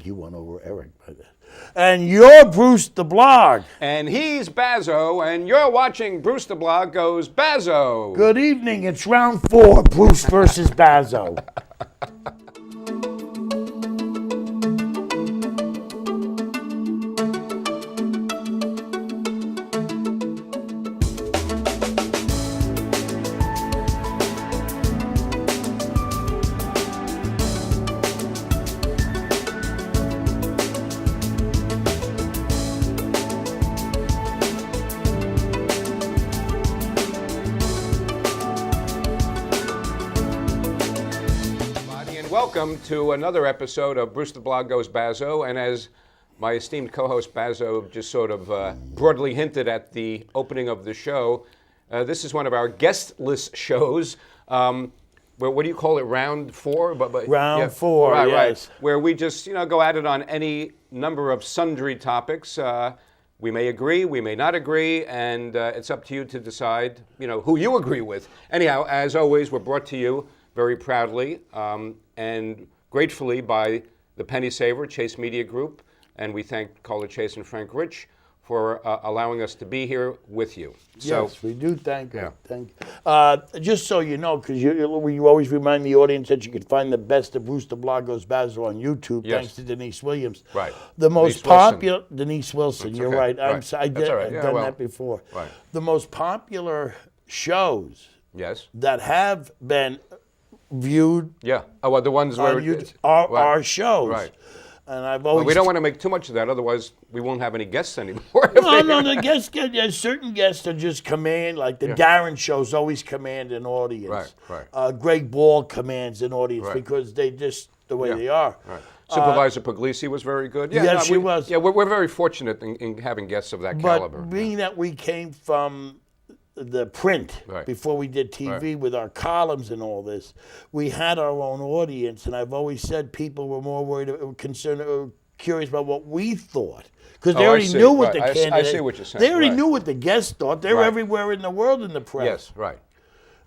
You won over Eric by that. And you're Bruce the Blog. And he's Bazzo, and you're watching Bruce the Blog Goes Bazzo. Good evening. It's round 4, Bruce versus Bazzo. Welcome to another episode of Bruce the Blog Goes Bazzo, and as my esteemed co-host Bazzo just sort of broadly hinted at the opening of the show, this is one of our guest-less shows. What do you call it? Round 4? Round 4, right, yes. Right. Where we just go at it on any number of sundry topics. We may agree, we may not agree, and it's up to you to decide, who you agree with. Anyhow, as always, we're brought to you very proudly and gratefully by the Penny Saver, Chase Media Group, and we thank Caller Chase and Frank Rich for allowing us to be here with you. Yes, we do thank you. Thank you. Just so you know, because you always remind the audience that you can find the best of Bruce the Blog Goes Bazzo on YouTube, thanks to Denise Williams. Right. The most popular, Denise Wilson, That's you're okay. right. I've done that before. Right. The most popular shows Yes. that have been viewed Yeah. Oh, well, the ones where our shows. Right. And I've always... Well, we don't want to make too much of that, otherwise we won't have any guests anymore. No, the guests certain guests are just command, like the Darren shows always command an audience. Right. Greg Ball commands an audience because they just, the way they are. Right. Supervisor Puglisi was very good. Yes, she was. Yeah, we're very fortunate in having guests of that caliber. But being that we came from the print before we did TV with our columns and all this, we had our own audience, and I've always said people were more curious about what we thought, because they already knew what the candidate. I see what you're saying. They already knew what the guests thought. They were everywhere in the world in the press. Yes, right.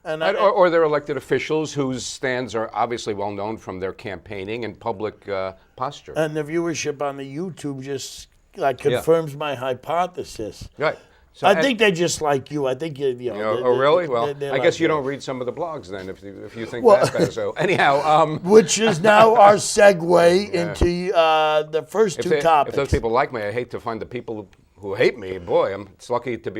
Or they're elected officials whose stands are obviously well known from their campaigning and public posture. And the viewership on the YouTube just confirms my hypothesis. Right. So, I think they just like you. I think you know. Oh, really? Well, I guess you don't read some of the blogs then, if you think that, Bazzo. Anyhow, which is now our segue into the first two topics. If those people like me, I hate to find the people who hate me. Boy, I'm lucky to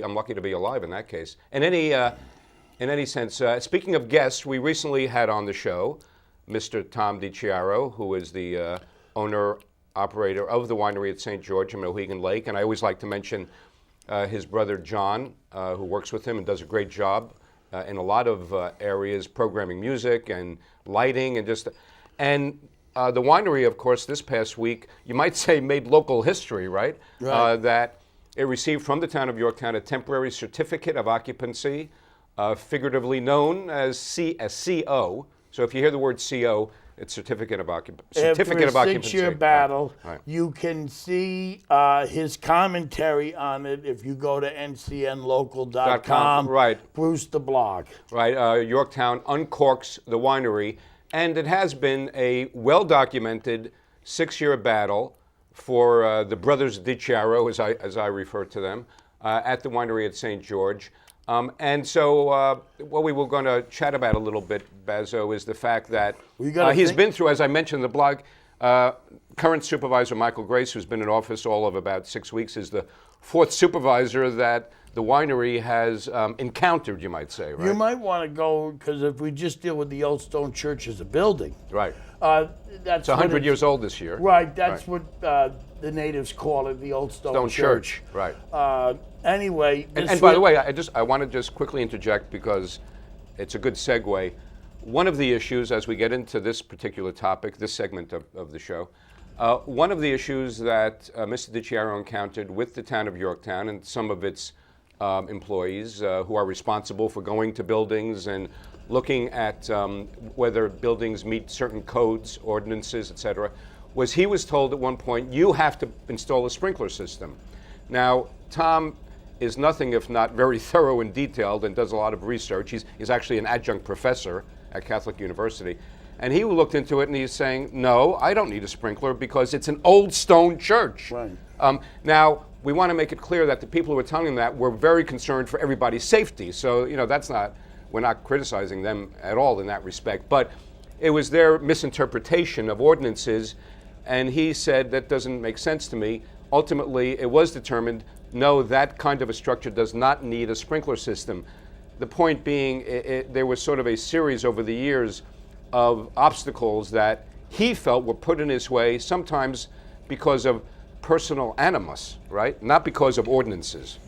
be alive in that case. In any sense, speaking of guests, we recently had on the show Mr. Tom DiChiaro, who is the owner operator of the winery at St. George in Mohegan Lake, and I always like to mention his brother John, who works with him and does a great job in a lot of areas, programming music and lighting and the winery, of course, this past week, you might say made local history, right? That it received from the town of Yorktown a temporary certificate of occupancy, figuratively known as CO. So if you hear the word CO, it's certificate of occupancy. After a 6-year battle, you can see his commentary on it if you go to ncnlocal.com. Right. Bruce the Blog. Right. Yorktown uncorks the winery, and it has been a well-documented 6-year battle for the brothers DiChiaro, as I refer to them, at the winery at St. George. And so what we were going to chat about a little bit, Bazzo, is the fact that he's been through, as I mentioned in the blog, current supervisor Michael Grace, who's been in office all of about 6 weeks, is the 4th supervisor that the winery has encountered, you might say, right? You might want to go, because if we just deal with the Old Stone Church as a building. Right. It's 100 years old this year. Right, that's what the natives call it, the Old Stone Church. Right. Anyway. And by the way, I want to just quickly interject because it's a good segue. One of the issues, as we get into this particular topic, this segment of the show, one of the issues that Mr. DiChiaro encountered with the town of Yorktown and some of its employees who are responsible for going to buildings and looking at whether buildings meet certain codes, ordinances, et cetera, was he was told at one point, you have to install a sprinkler system. Now, Tom is nothing if not very thorough and detailed and does a lot of research. He's actually an adjunct professor at Catholic University. And he looked into it and he's saying, no, I don't need a sprinkler because it's an old stone church. Right. Now, we want to make it clear that the people who were telling him that were very concerned for everybody's safety. So, we're not criticizing them at all in that respect. But it was their misinterpretation of ordinances. And he said, that doesn't make sense to me. Ultimately, it was determined, no, that kind of a structure does not need a sprinkler system. The point being, there was sort of a series over the years of obstacles that he felt were put in his way, sometimes because of personal animus, right? Not because of ordinances.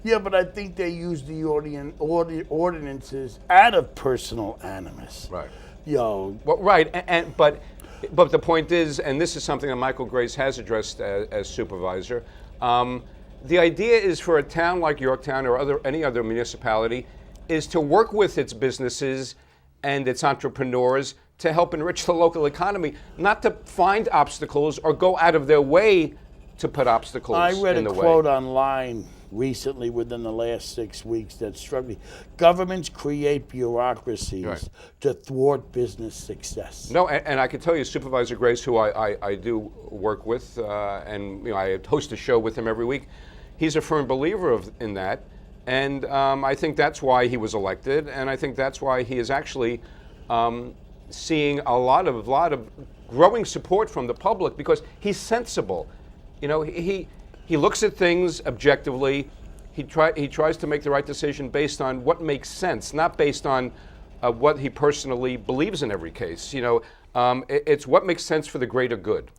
Yeah, but I think they used the ordinances out of personal animus. Right. Well, right, but the point is, and this is something that Michael Grace has addressed as supervisor, the idea is for a town like Yorktown or any other municipality is to work with its businesses and its entrepreneurs to help enrich the local economy, not to find obstacles or go out of their way to put obstacles in the way. I read a quote online recently within the last 6 weeks that struck me. Governments create bureaucracies to thwart business success. No, and I can tell you, Supervisor Grace, who I do work with, and I host a show with him every week, he's a firm believer in that. And I think that's why he was elected, and I think that's why he is actually seeing a lot of growing support from the public because he's sensible. He looks at things objectively. He tries to make the right decision based on what makes sense, not based on what he personally believes in every case. It's what makes sense for the greater good.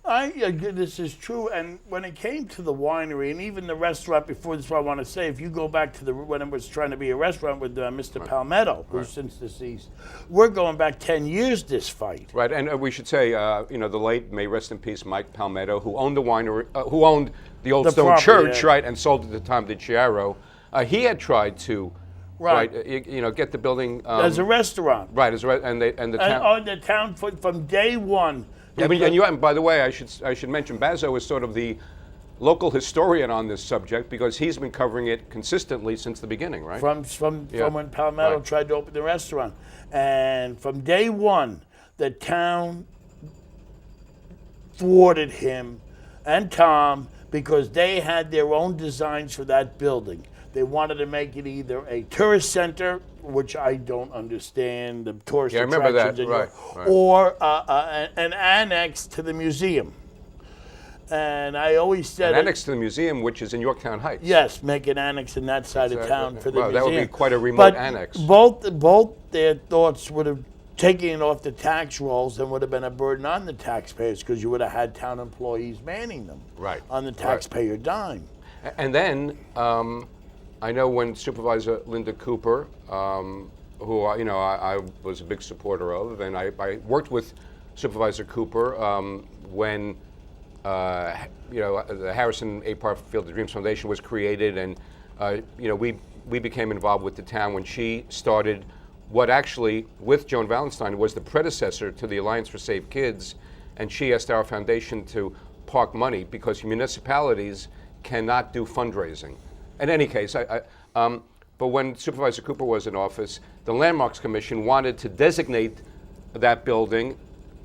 This is true, and when it came to the winery and even the restaurant before this, what I want to say, if you go back to when it was trying to be a restaurant with Mr. Palmetto, who's since deceased, we're going back 10 years this fight. Right, and we should say, the late, may rest in peace, Mike Palmetto, who owned the winery, who owned the Old Stone Church, right, and sold it to Tom DiChiaro. He had tried to, get the building as a restaurant, right, and the town, the town from day one. Yeah, and by the way, I should mention Bazzo is sort of the local historian on this subject because he's been covering it consistently since the beginning, right? From when Palmetto tried to open the restaurant, and from day one, the town thwarted him and Tom because they had their own designs for that building. They wanted to make it either a tourist center, which I don't understand, the tourist attractions, I remember that. Right. Or an annex to the museum. And I always said... An annex to the museum, which is in Yorktown Heights. Yes, make an annex in that side of town for the museum. That would be quite a remote annex. Both their thoughts would have taken it off the tax rolls and would have been a burden on the taxpayers because you would have had town employees manning them on the taxpayer dime. And then... I know when Supervisor Linda Cooper, who I was a big supporter of, and I worked with Supervisor Cooper when the Harrison A. Park Field of Dreams Foundation was created, and we became involved with the town when she started what actually, with Joan Valenstein, was the predecessor to the Alliance for Safe Kids, and she asked our foundation to park money because municipalities cannot do fundraising. In any case, but when Supervisor Cooper was in office, the Landmarks Commission wanted to designate that building,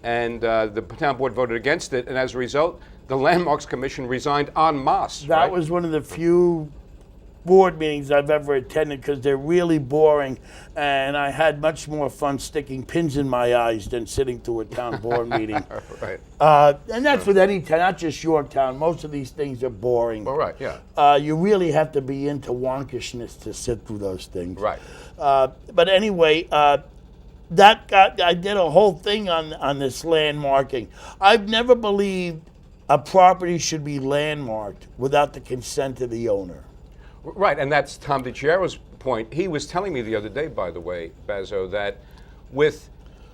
and the town board voted against it, and as a result, the Landmarks Commission resigned en masse. That was one of the few board meetings I've ever attended because they're really boring, and I had much more fun sticking pins in my eyes than sitting through a town board meeting. Right. And that's with any town, not just Yorktown. Most of these things are boring. Well, right, yeah. You really have to be into wonkishness to sit through those things. Right. But anyway, I did a whole thing on this landmarking. I've never believed a property should be landmarked without the consent of the owner. Right, and that's Tom DiChiaro's point. He was telling me the other day, by the way, Bazzo, that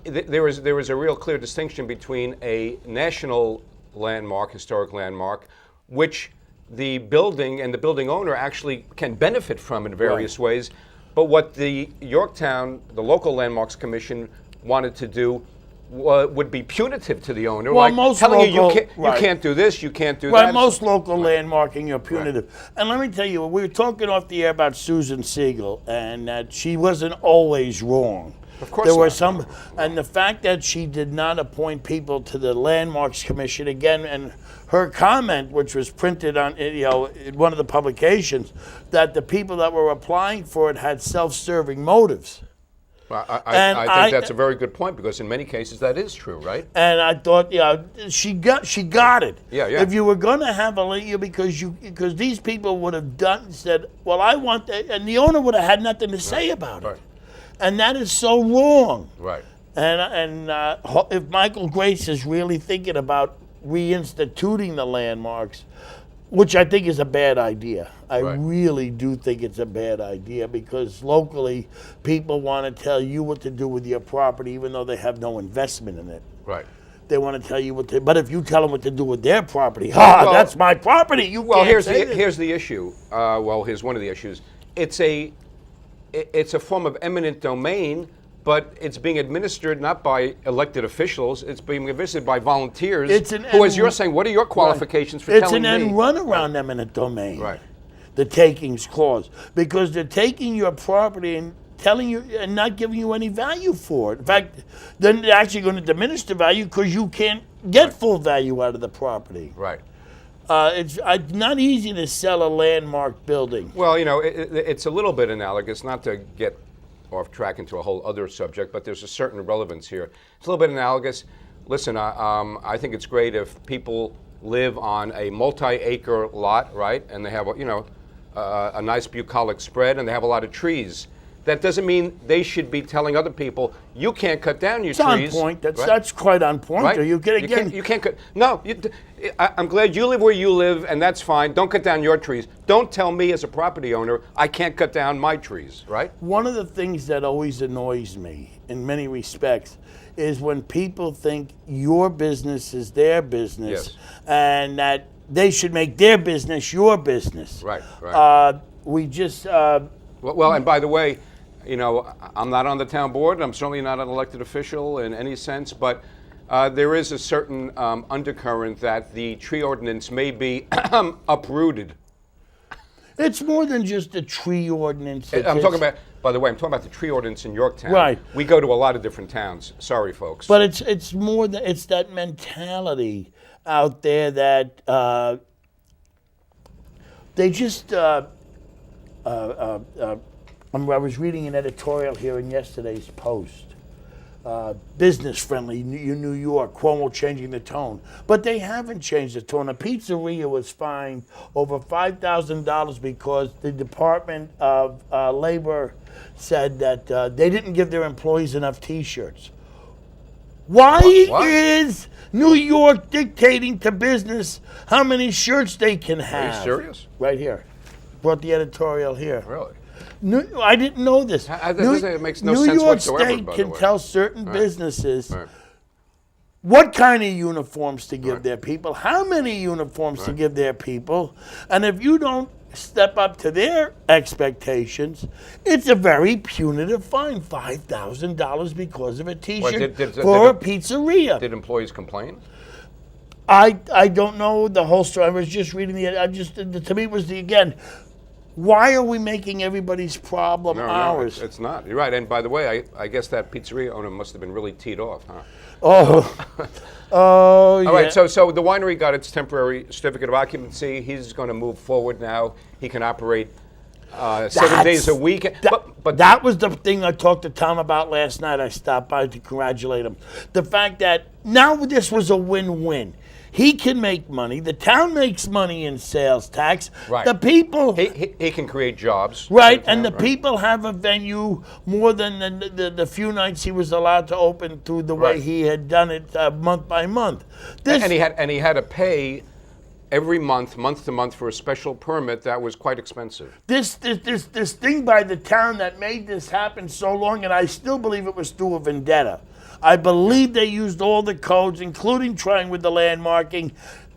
there was a real clear distinction between a national landmark, historic landmark, which the building and the building owner actually can benefit from in various ways, but what the Yorktown, the local landmarks commission, wanted to do would be punitive to the owner, well, like telling you can't do this, you can't do that. Right, most local landmarking are punitive. Right. And let me tell you, we were talking off the air about Susan Siegel, and that she wasn't always wrong. Of course there were not. some, and the fact that she did not appoint people to the Landmarks Commission again, and her comment, which was printed on in one of the publications, that the people that were applying for it had self-serving motives. Well, I think that's a very good point, because in many cases that is true, right? And I thought, she got it. Yeah. If you were going to have because these people would have said, well, I want that, and the owner would have had nothing to say about it, and that is so wrong. Right. And if Michael Grace is really thinking about reinstituting the landmarks, which I think is a bad idea. I really do think it's a bad idea, because locally people want to tell you what to do with your property even though they have no investment in it. Right. They want to tell you but if you tell them what to do with their property, that's my property. Here's the issue. Here's one of the issues. It's a form of eminent domain, but it's being administered not by elected officials. It's being administered by volunteers who, as you're saying, what are your qualifications for telling me? It's an end run around eminent domain. Right. The takings clause. Because they're taking your property and telling you and not giving you any value for it. In fact, then they're actually going to diminish the value because you can't get full value out of the property. Right. It's not easy to sell a landmark building. Well, it's a little bit analogous, not to get off track into a whole other subject, but there's a certain relevance here. It's a little bit analogous. Listen, I think it's great if people live on a multi-acre lot, right, and they have a nice bucolic spread, and they have a lot of trees. That doesn't mean they should be telling other people, you can't cut down your trees. It's on point. That's quite on point. Right? You can't cut. No, I'm glad you live where you live, and that's fine. Don't cut down your trees. Don't tell me as a property owner I can't cut down my trees, right? One of the things that always annoys me in many respects is when people think your business is their business, and that they should make their business your business. Right. We just... Well, and by the way, I'm not on the town board, and I'm certainly not an elected official in any sense, but there is a certain undercurrent that the tree ordinance may be uprooted. It's more than just a tree ordinance. I'm talking about the tree ordinance in Yorktown. Right. We go to a lot of different towns. Sorry, folks. But it's more than it's that mentality out there that they just. I was reading an editorial here in yesterday's Post. Business friendly, New York, Cuomo changing the tone. But they haven't changed the tone. A pizzeria was fined over $5,000 because the Department of Labor said that they didn't give their employees enough T-shirts. Why is New York dictating to business how many shirts they can have? Are you serious? Right here. Brought the editorial here. Really? I didn't know this. It makes no New sense York whatsoever, State by the can way. tell certain businesses what kind of uniforms to give their people, how many uniforms to give their people, and if you don't step up to their expectations, it's a very punitive fine, $5,000 because of a T-shirt for a pizzeria. Did employees complain? I don't know the whole story. I was just reading to me it was why are we making everybody's problem ours? No, it's not. You're right. And by the way, I guess that pizzeria owner must have been really teed off, huh? Oh, yeah. All right, so the winery got its temporary certificate of occupancy. He's going to move forward now. He can operate 7 days a week. But that was the thing I talked to Tom about last night. I stopped by to congratulate him. The fact that now this was a win-win. He can make money. The town makes money in sales tax. Right. The people... He can create jobs. Right, and the people have a venue more than the few nights he was allowed to open through the way he had done it month by month. And he had to pay every month to month, for a special permit that was quite expensive. This thing by the town that made this happen so long, and I still believe it was through a vendetta. I believe they used all the codes, including trying with the landmarking,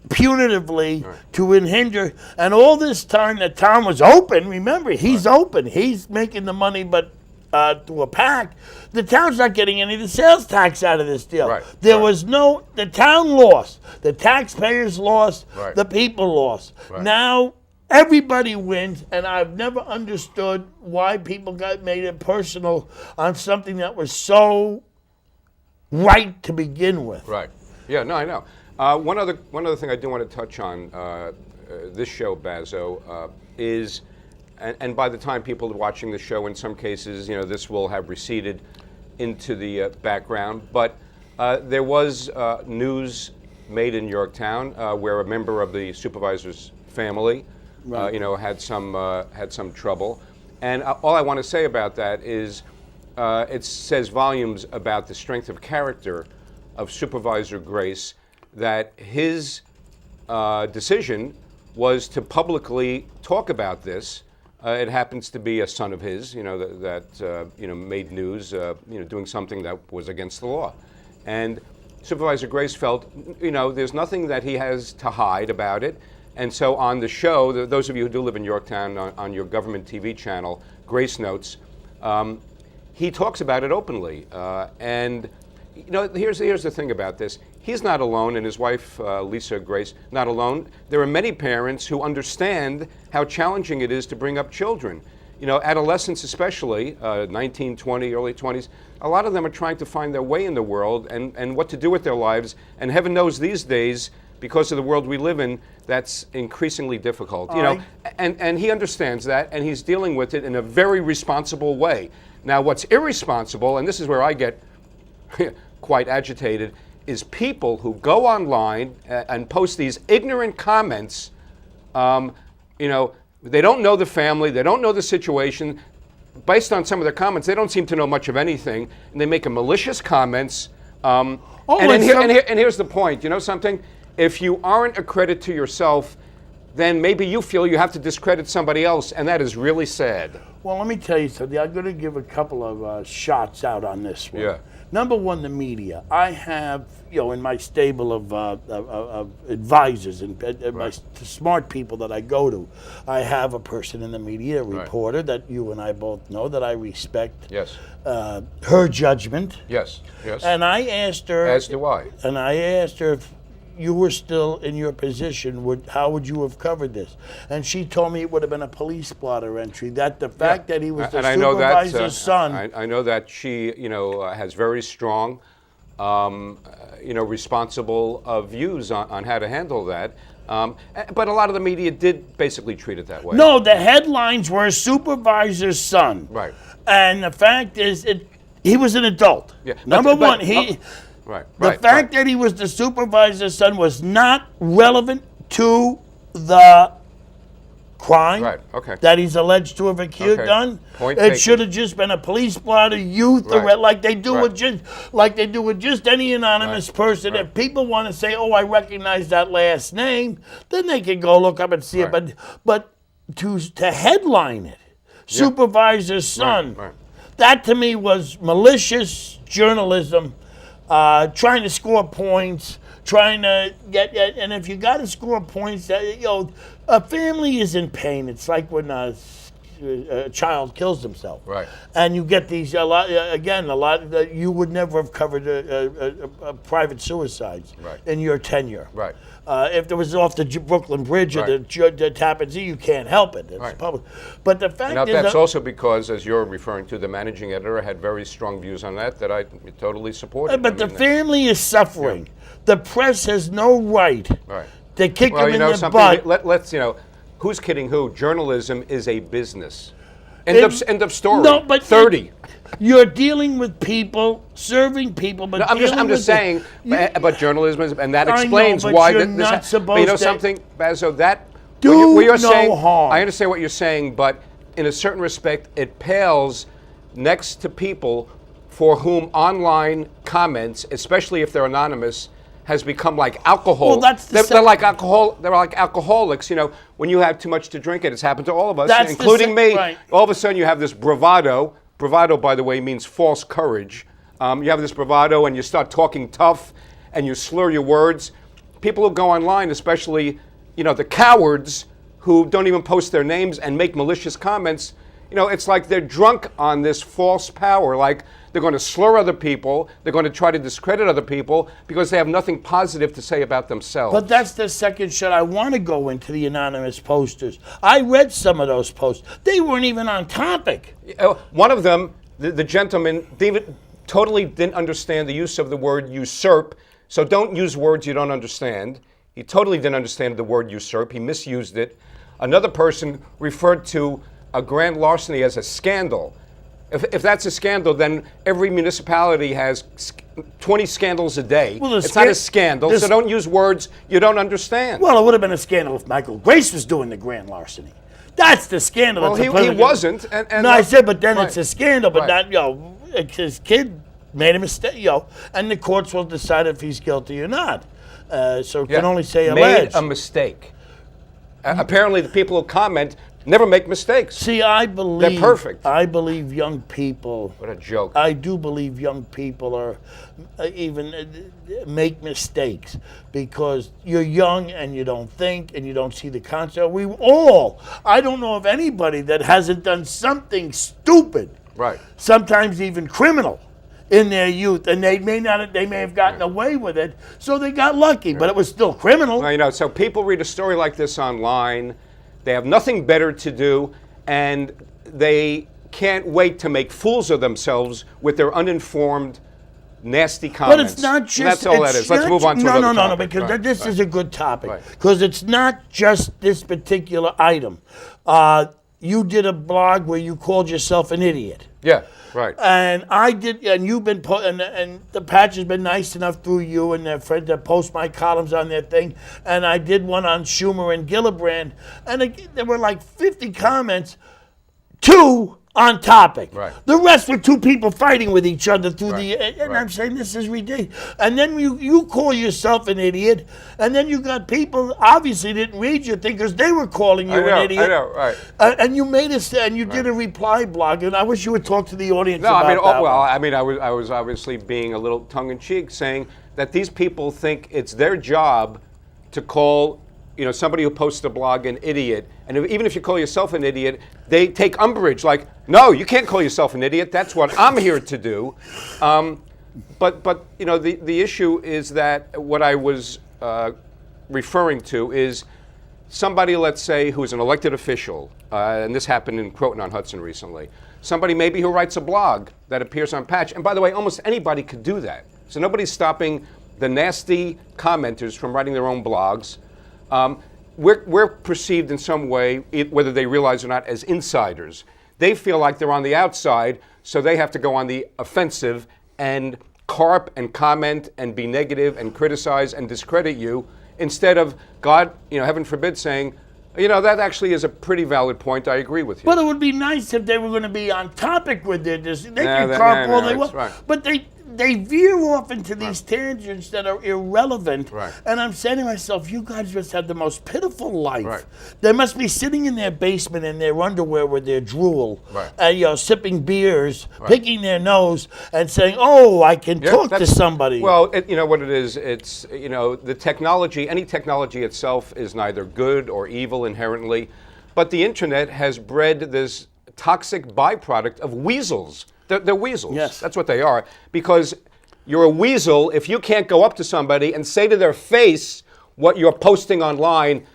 punitively to hinder. And all this time the town was open. Remember, he's open. He's making the money, but through a pack. The town's not getting any of the sales tax out of this deal. The town lost. The taxpayers lost. The people lost. Now Everybody wins, and I've never understood why people made it personal on something that was so right to begin with. Right. Yeah. No, I know. One other thing I do want to touch on this show, Bazzo, is, and by the time people are watching the show, in some cases, this will have receded into the background. But there was news made in Yorktown where a member of the supervisor's family, Right. had some trouble. And all I want to say about that is, it says volumes about the strength of character of Supervisor Grace, that his decision was to publicly talk about this. It happens to be a son of his, that made news, doing something that was against the law. And Supervisor Grace felt, there's nothing that he has to hide about it. And so on the show, those of you who do live in Yorktown, on your government TV channel, Grace Notes, he talks about it openly. And here's the thing about this. He's not alone, and his wife, Lisa Grace, not alone. There are many parents who understand how challenging it is to bring up children. Adolescents especially, 19, 20, early 20s, a lot of them are trying to find their way in the world and what to do with their lives. And heaven knows these days, because of the world we live in, that's increasingly difficult. And he understands that, and he's dealing with it in a very responsible way. Now, what's irresponsible, and this is where I get quite agitated, is people who go online and post these ignorant comments. They don't know the family, they don't know the situation. Based on some of their comments, they don't seem to know much of anything, and they make malicious comments. And here's the point. You know something? If you aren't a credit to yourself, then maybe you feel you have to discredit somebody else, and that is really sad. Well, let me tell you something. I'm going to give a couple of shots out on this one. Yeah. Number one, the media. I have, in my stable of advisors and my smart people that I go to, I have a person in the media, a reporter that you and I both know that I respect. Yes. Her judgment. Yes. Yes. And I asked her. As do I. And I asked her if you were still in your position, how would you have covered this? And she told me it would have been a police blotter entry. That the fact that he was the supervisor's son. I know that she, has very strong, responsible views on how to handle that. But a lot of the media did basically treat it that way. No, the headlines were supervisor's son. Right. And the fact is, he was an adult. Yeah. Number one, the fact that he was the supervisor's son was not relevant to the crime that he's alleged to have done. It should have just been a police blotter, youth arrest, like they do with just any anonymous person. If people want to say, "Oh, I recognize that last name," then they can go look up and see it. But to headline it, supervisor's son, that to me was malicious journalism. Trying to score points, trying to get, and if you got to score points, a family is in pain. It's like when a child kills himself, right? And you get these a lot that you would never have covered a private suicides in your tenure, right? If there was off the Brooklyn Bridge or the Tappan Zee, you can't help it. It's public. But the fact is, that's also because, as you're referring to, the managing editor had very strong views on that I totally supported. But the family is suffering. Yeah. The press has no right to kick them in the butt. Let's who's kidding who? Journalism is a business. End of story. No, but 30. You're dealing with people, serving people, but I'm just saying. But journalism is, and that explains why you're not supposed but you know something, Bazzo, that do what you're no saying, harm. I understand what you're saying, but in a certain respect, it pales next to people for whom online comments, especially if they're anonymous, has become like alcohol. Well, they're like alcohol. They're like alcoholics. When you have too much to drink, it's happened to all of us, including me. Right. All of a sudden, you have this bravado. Bravado, by the way, means false courage. You have this bravado, and you start talking tough, and you slur your words. People who go online, especially, the cowards who don't even post their names and make malicious comments, it's like they're drunk on this false power. Like they're going to slur other people. They're going to try to discredit other people because they have nothing positive to say about themselves. But that's the second shot. I want to go into the anonymous posters. I read some of those posts. They weren't even on topic. One of them, the gentleman, David, totally didn't understand the use of the word usurp. So don't use words you don't understand. He totally didn't understand the word usurp. He misused it. Another person referred to a grand larceny as a scandal. If that's a scandal, then every municipality has 20 scandals a day. Well, it's not a scandal, so don't use words you don't understand. Well, it would have been a scandal if Michael Grace was doing the grand larceny. That's the scandal. Well, he wasn't. No, I said, but then it's a scandal, but not, his kid made a mistake, and the courts will decide if he's guilty or not. So can only say alleged. Made a mistake. Apparently, the people who comment never make mistakes. See, I believe they're perfect. I believe young people. What a joke! I do believe young people are even make mistakes because you're young and you don't think and you don't see the concept. We all. I don't know of anybody that hasn't done something stupid. Right. Sometimes even criminal in their youth, and they may have gotten away with it, so they got lucky, but it was still criminal. Well, so people read a story like this online. They have nothing better to do, and they can't wait to make fools of themselves with their uninformed, nasty comments. But it's not just... And that's all that is. Let's move on to another topic. No, because this is a good topic. Because it's not just this particular item. You did a blog where you called yourself an idiot. Yeah, right. And I did, and you've been, and the Patch has been nice enough through you and their friends to post my columns on their thing. And I did one on Schumer and Gillibrand, and there were like 50 comments, 2 on topic. Right. The rest were 2 people fighting with each other through and I'm saying this is ridiculous. And then you call yourself an idiot, and then you got people obviously didn't read your thing because they were calling you an idiot. I know, right. And you made us, and you did a reply blog, and I wish you would talk to the audience about that. I was obviously being a little tongue-in-cheek, saying that these people think it's their job to call somebody who posts a blog an idiot, and even if you call yourself an idiot, they take umbrage. Like, no, you can't call yourself an idiot. That's what I'm here to do. But the issue is that what I was referring to is somebody, let's say, who's an elected official, and this happened in Croton-on-Hudson recently. Somebody maybe who writes a blog that appears on Patch, and by the way, almost anybody could do that. So nobody's stopping the nasty commenters from writing their own blogs. We're perceived in some way, whether they realize or not, as insiders. They feel like they're on the outside, so they have to go on the offensive and carp and comment and be negative and criticize and discredit you, instead of God, heaven forbid, saying, that actually is a pretty valid point. I agree with you. But it would be nice if they were going to be on topic with their decision. They can carp all they want. Right. But they veer off into these tangents that are irrelevant. Right. And I'm saying to myself, you guys must have the most pitiful life. Right. They must be sitting in their basement in their underwear with their drool, sipping beers, picking their nose, and saying, oh, I can talk to somebody. Well, you know what it is? It's, the technology, any technology itself is neither good or evil inherently, but the internet has bred this toxic byproduct of weasels. They're weasels. Yes. That's what they are. Because you're a weasel if you can't go up to somebody and say to their face what you're posting online,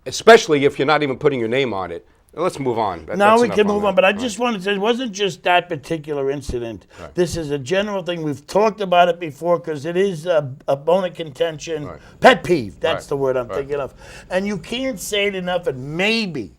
especially if you're not even putting your name on it. Let's move on. Now we can move on. But I just wanted to say it wasn't just that particular incident. Right. This is a general thing. We've talked about it before because it is a bone of contention. Pet peeve. That's the word I'm thinking of. And you can't say it enough. And maybe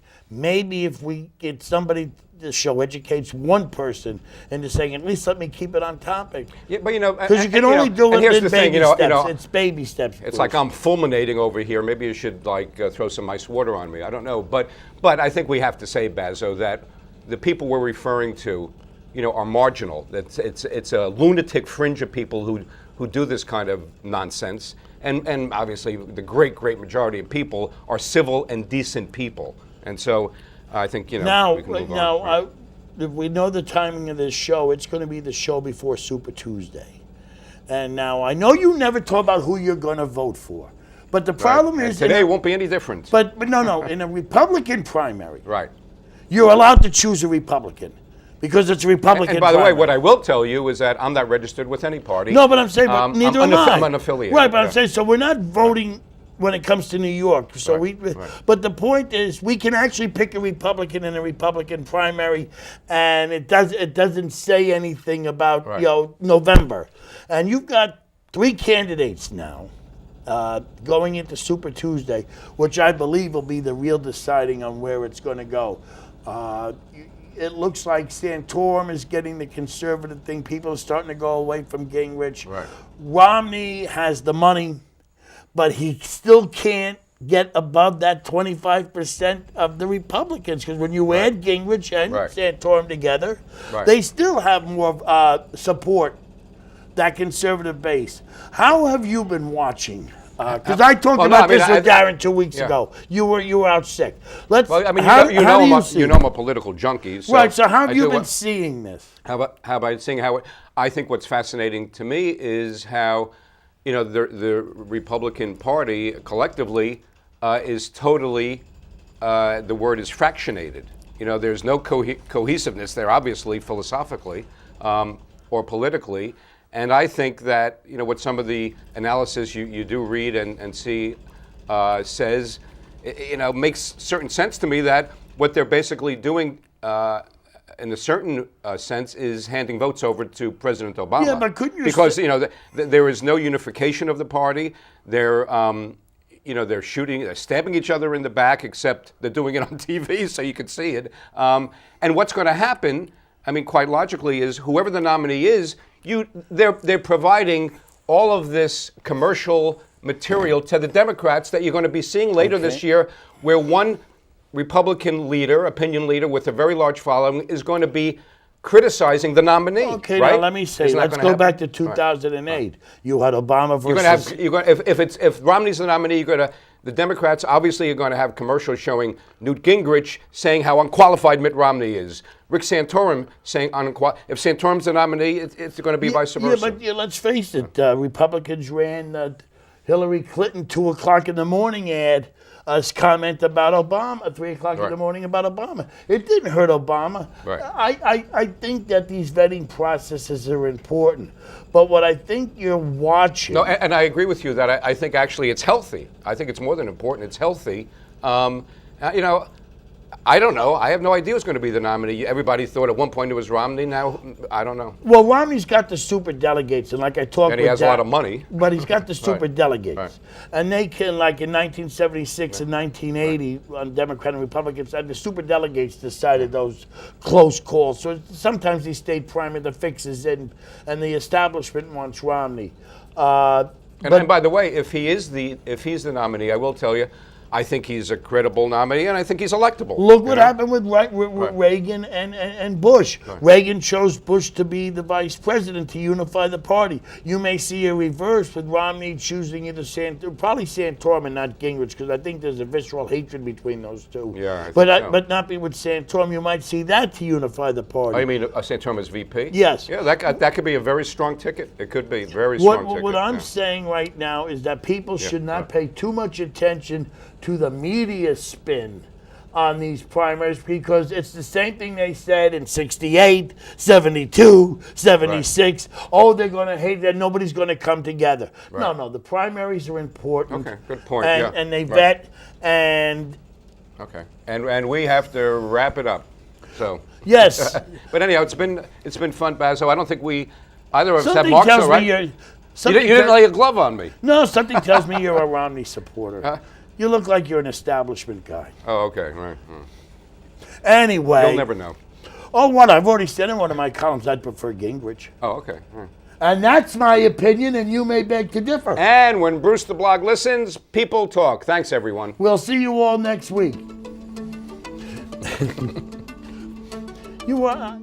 if we get somebody... This show educates one person into saying, at least let me keep it on topic. Yeah, but because you can only do it in baby steps. It's baby steps. It's like I'm fulminating over here. Maybe you should throw some ice water on me. I don't know, but I think we have to say, Bazzo, that the people we're referring to, are marginal. It's a lunatic fringe of people who do this kind of nonsense, and obviously the great majority of people are civil and decent people, and so. I think, we can move on. If we know the timing of this show, it's going to be the show before Super Tuesday. And now, I know you never talk about who you're going to vote for. But the problem is... Today won't be any different. But no, in a Republican primary... Right. you're allowed to choose a Republican because it's a Republican And by the way, primary. what I will tell you is that I'm not registered with any party. No, but I'm saying, but neither am I. I'm unaffiliated. Right, but I'm saying, so we're not voting when it comes to New York. So but the point is, we can actually pick a Republican in a Republican primary, and it doesn't say anything about November. And you've got 3 candidates now going into Super Tuesday, which I believe will be the real deciding on where it's going to go. It looks like Santorum is getting the conservative thing. People are starting to go away from Gingrich. Right. Romney has the money, but he still can't get above that 25% of the Republicans, because when you add Gingrich and Santorum together, they still have more support, that conservative base. How have you been watching? Because I talked about this with Darren 2 weeks ago. You were out sick. You know I'm a political junkie. So right. So how have you been seeing this? How about seeing how? I think what's fascinating to me is how, the Republican Party collectively is totally, the word is fractionated. There's no cohesiveness there, obviously, philosophically or politically. And I think that, what some of the analysis you do read and see says, makes certain sense to me, that what they're basically doing in a certain sense is handing votes over to President Obama. Yeah, but couldn't you because, there is no unification of the party. They're shooting, they're stabbing each other in the back, except they're doing it on TV so you can see it. And what's going to happen, quite logically, is whoever the nominee is, they're providing all of this commercial material to the Democrats that you're going to be seeing later this year, where one Republican leader, opinion leader with a very large following, is going to be criticizing the nominee. Okay, right? now let me say, let's go back to 2008. You had Obama versus... If Romney's the nominee, the Democrats obviously are going to have commercials showing Newt Gingrich saying how unqualified Mitt Romney is. Rick Santorum saying unqualified. If Santorum's the nominee, it's going to be vice versa. Yeah, but let's face it. Republicans ran Hillary Clinton 2 o'clock in the morning ad, comment about Obama, 3 o'clock in the morning about Obama. It didn't hurt Obama. Right. I think that these vetting processes are important. But what I think you're watching... No, and I agree with you that I think actually it's healthy. I think it's more than important. It's healthy. I don't know. I have no idea who's going to be the nominee. Everybody thought at one point it was Romney. Now, I don't know. Well, Romney's got the super delegates, and like I talked about... And he has a lot of money. But he's got the super delegates. Right. And they can, like in 1976 and 1980, on Democrat and Republican side, the super delegates decided those close calls. So sometimes they stayed primary, the fixes in, and the establishment wants Romney. And by the way, if he's the nominee, I will tell you, I think he's a credible nominee, and I think he's electable. Look what happened with Reagan and Bush. Right. Reagan chose Bush to be the vice president to unify the party. You may see a reverse with Romney choosing either probably Santorum and not Gingrich, because I think there's a visceral hatred between those two. Yeah, but not be with Santorum. You might see that to unify the party. Oh, you mean Santorum as VP? Yes. Yeah, that could be a very strong ticket. It could be a very strong ticket. What I'm saying right now is that people should not pay too much attention to the media spin on these primaries, because it's the same thing they said in 68, 72, 76. Right. Oh, they're going to hate that. Nobody's going to come together. Right. No, the primaries are important. Okay, good point. And they vet and... Okay, and we have to wrap it up. So yes. But anyhow, it's been fun, Bazzo. I don't think either of us have marks, right? You didn't lay a glove on me. No, something tells me you're a Romney supporter. Huh? You look like you're an establishment guy. Oh, okay, right. Anyway. You'll never know. Oh, what? I've already said in one of my columns I'd prefer Gingrich. Oh, okay. Right. And that's my opinion, and you may beg to differ. And when Bruce the Blog listens, people talk. Thanks, everyone. We'll see you all next week. You are...